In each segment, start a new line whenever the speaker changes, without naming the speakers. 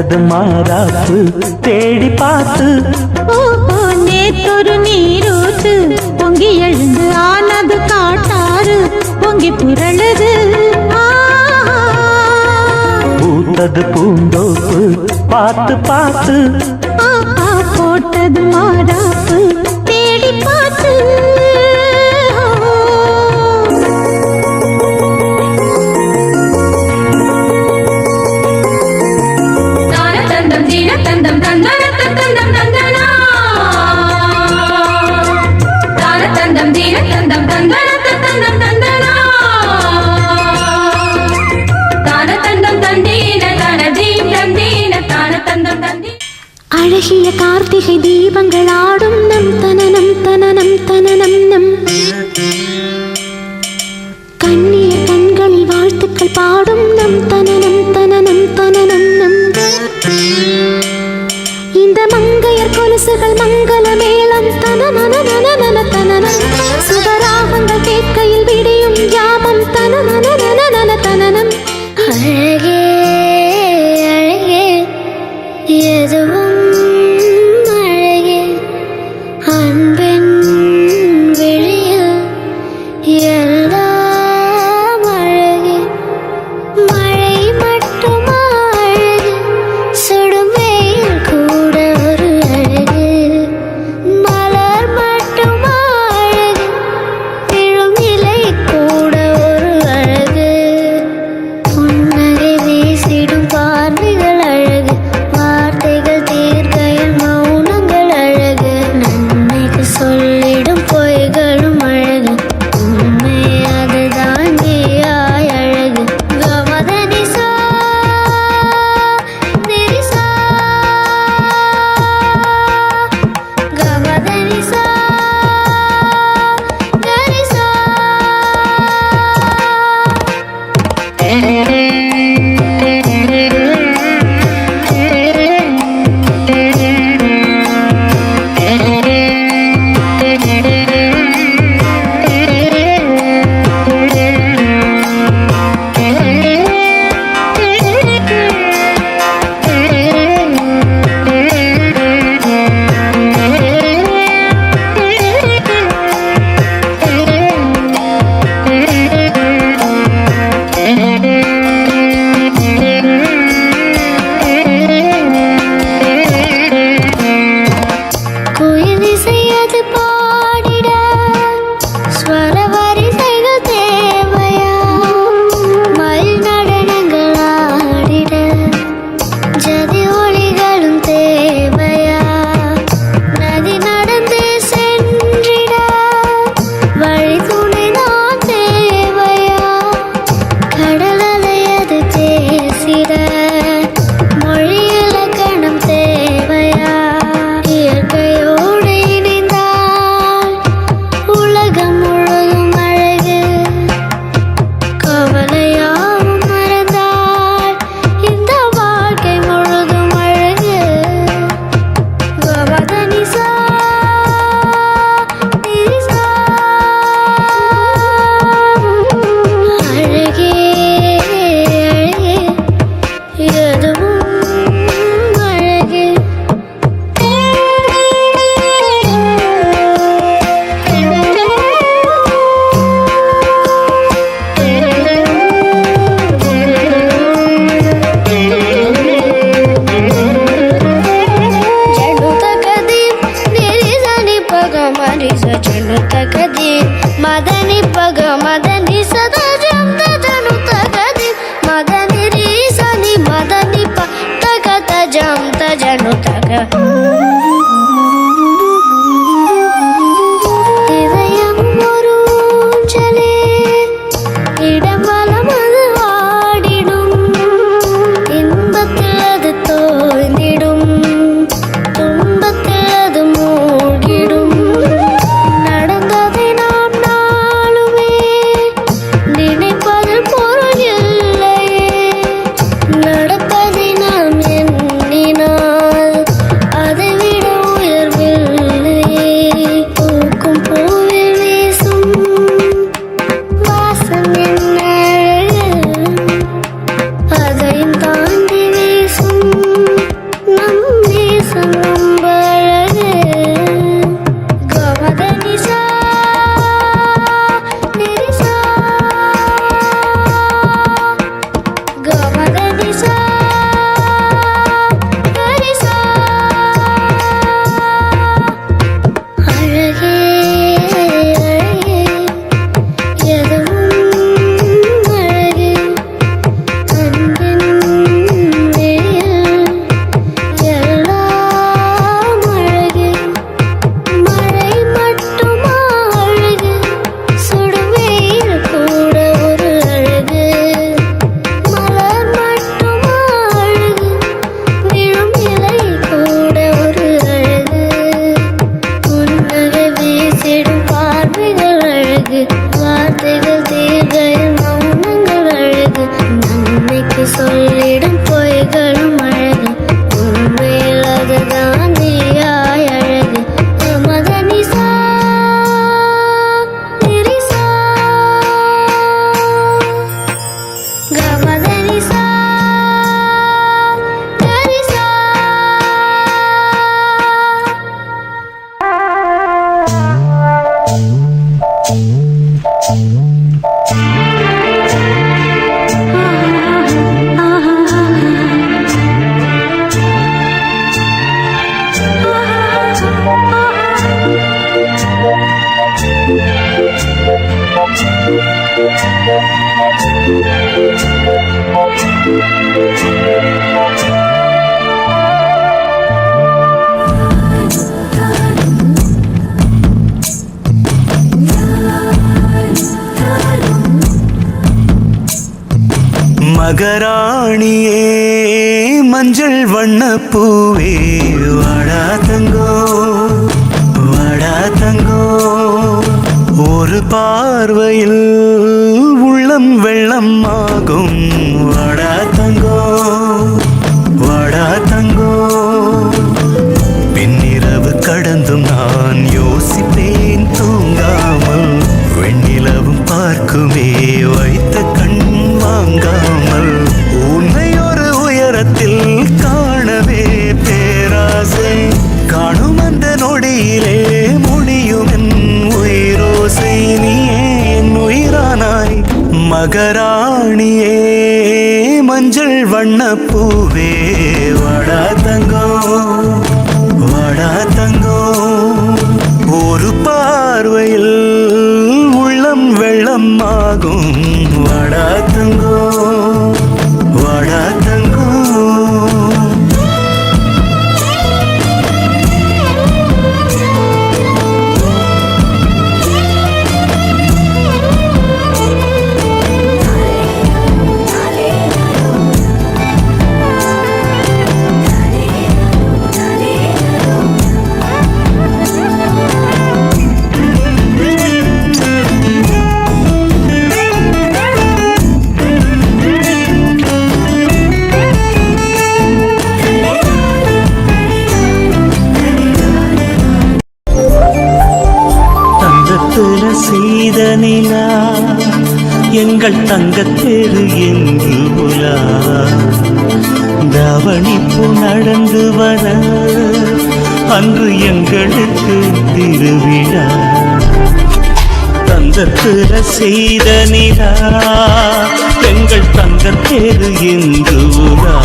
போட்டது மாறாப்பு தேடி பார்த்து
நேத்தொரு நீரூத்து பொங்கி எழுந்து ஆனது காட்டாறு பொங்கி புரளுது
பூத்தது பூந்தோப்பு பார்த்து பார்த்து
போட்டது மாறாப்பு தேடி பார்த்து அழகிய கார்த்திகை தீபங்கள் ஆடும் நம் தனனம் தனனம் தனனம் நம் கண்ணிய கண்களில் வாழ்த்துக்கள் பாடும் நம் தனனம் தனனம் தனனம் நம் இந்த மங்கையர் கொலுசுகள் மங்கள மேளம் தனனன நனனன தனனம் சுபராகங்கள் கேட்கையில் விடியும் யாமம் தனனன தனனம் அழகே அழகே எதுவும் మదని పగ మదని సదజం తజను తగది మదని రీసని మదని ప తగ తజం తజను తగ அதை விட
மகராணியே மஞ்சள் வண்ண பூவே வாடா தங்கோ வாடா தங்கோ ஒரு பார்வையில் உள்ளம் வெள்ளம் ஆகும் வாடா தங்கோ வாடா தங்கோ பின்னிரவு கடந்தும் நான் யோசிப்பேன் தூங்காமல் வெண்ணிலவும் பார்க்குமே வைத்த கண் வாங்காமல் உன்னை ஒரு உயரத்தில் காணவே பேராசை காணும் அந்த நொடியிலே முடியும் என் உயிரோசை நீயே என் உயிரானாய் மகராணியே மஞ்சள் வண்ண பூவே வாடா தங்கோ வாடா தங்கோ ஒரு பார்வையில் உள்ளம் வெள்ளம் ஆகும் வாடா தங்கோ வாடா தங்கோ செய்த நிலா எங்கள் தங்கத்தேரு என்று உலா தவணிப்பு நடந்து வர அன்று எங்களுக்கு திருவிழா தங்கத்தில செய்த நிலா எங்கள் தங்கத்தேரு என்று உலா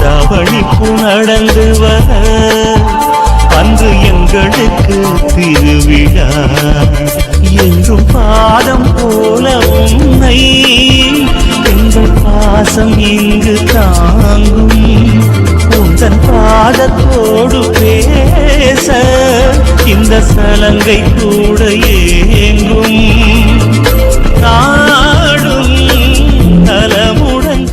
தவணிப்பு நடந்து வர அன்று எங்களுக்கு திருவிழா என்றும் பாதம் போல உன்னை எங்கள் பாசம் இங்கு தாங்கும் உந்தன் பாதத்தோடு பேச இந்த சலங்கை கூட ஏங்கும் நாடும் நலமுடன்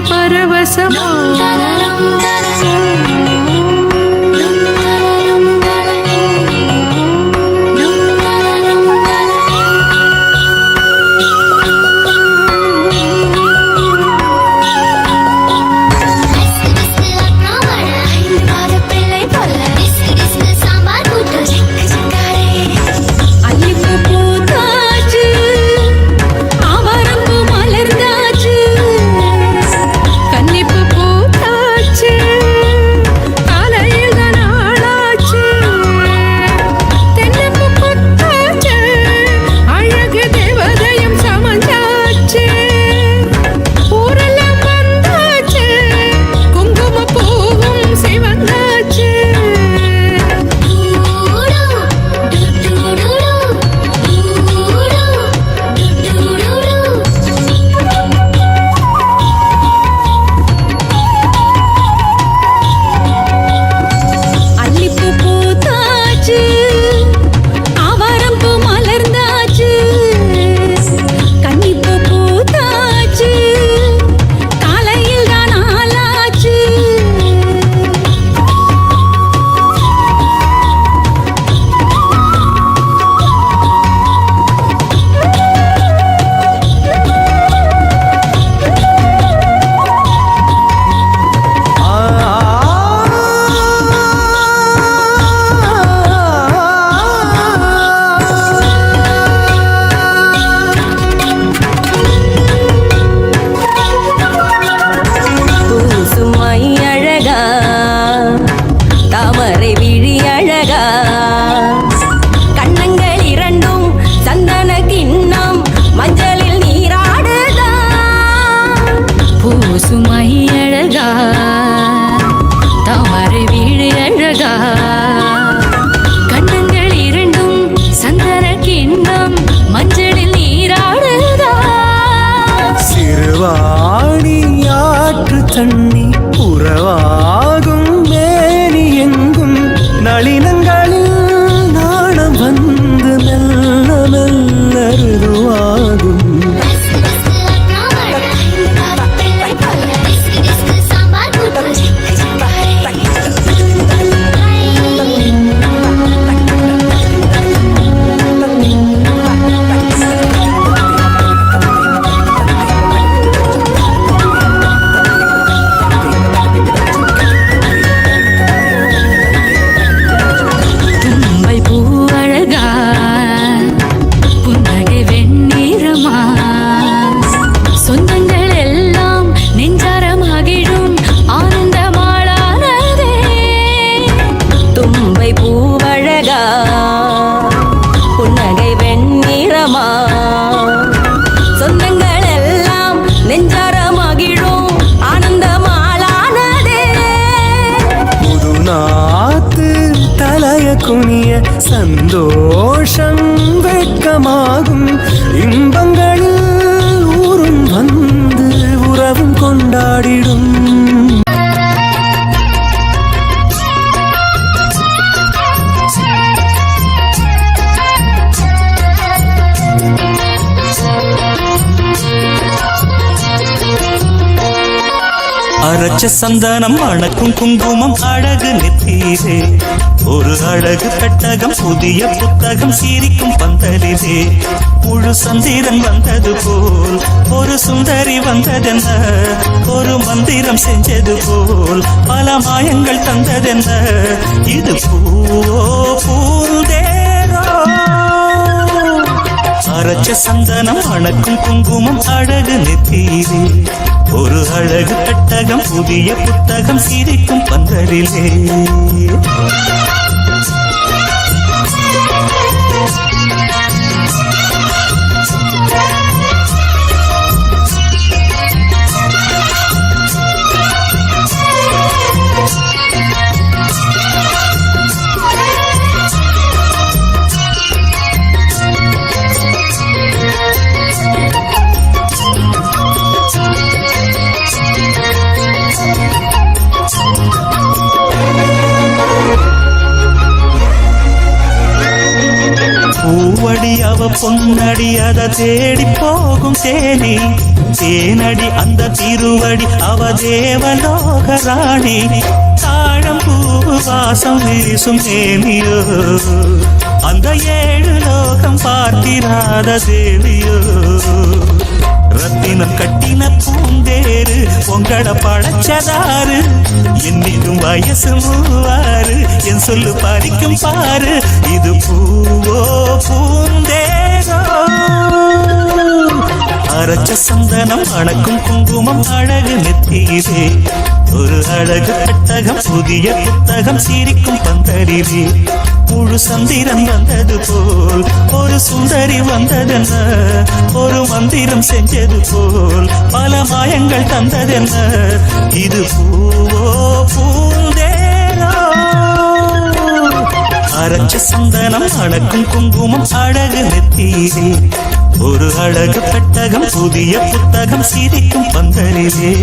பரவசமா கன்னிப்பு பூத்தாச்சு
பூசுமை அழகா தாமரை வீடு அழகா கண்ணங்கள் இரண்டும் சந்தன கிண்ணம் மஞ்சளில் நீராடுதா
சிறுவாணி ஆற்று தண்ணி உறவாகும் மேனி எங்கும் நளினங்களில் நாணம் வந்து மெல்ல மெல்லருவாகும் குனிய சந்தோஷம் வெட்கமாகும் இன்பங்களில் ஊரும் வந்து உறவும் கொண்டாடிடும் அரைச்ச சந்தனம் அணக்கும் குங்குமம் அழகு நெத்தீரே ஒரு அழகு பெட்டகம் புதிய புத்தகம் சிரிக்கும் பந்தலிலே முழு சந்திரன் வந்தது போல் ஒரு சுந்தரி வந்ததென்ன ஒரு மந்திரம் செஞ்சது போல் பல மாயங்கள் தந்ததென்ன இது பூவோ பூந்தேரோ அரைச்ச சந்தனம் அணக்கும் குங்குமம் அழகு நெத்தீரே ஒரு அழகு பெட்டகம் புதிய புத்தகம் சிரிக்கும் பந்தலிலே பூவடி அவ பொன்னடி அத தேடி போகும் தேனி தேனடி அந்த திருவடி அவ தேவலோக ராணி தாழம் பூ வாசம் வீசும் தேனியோ அந்த ஏழு லோகம் பார்த்திராத தேவியோ ரத்தினம் கட்டின பூந்தேரு உங்கள படைச்சதாரு என்னிடும் வயசு மூவாரு என் சொல்லு பறிக்கும் பாரு இது பூவோ பூந்தேரோ அரைச்ச சந்தனம் அணக்கும் குங்குமம் அழகு நெத்தீரே ஒரு அழகு பெட்டகம் புதிய புத்தகம் சிரிக்கும் பந்தலிலே முழு சந்திரன் வந்தது போல் ஒரு சுந்தரி வந்ததென்ன ஒரு மந்திரம் செஞ்சது போல் பல மாயங்கள் தந்ததென்ன இது பூவோ பூந்தேரோ அரைச்ச சந்தனம் அணக்கும் குங்குமம் அழகு நெத்தீரே ஒரு அழகு பெட்டகம் புதிய புத்தகம் சிரிக்கும் பந்தலிலே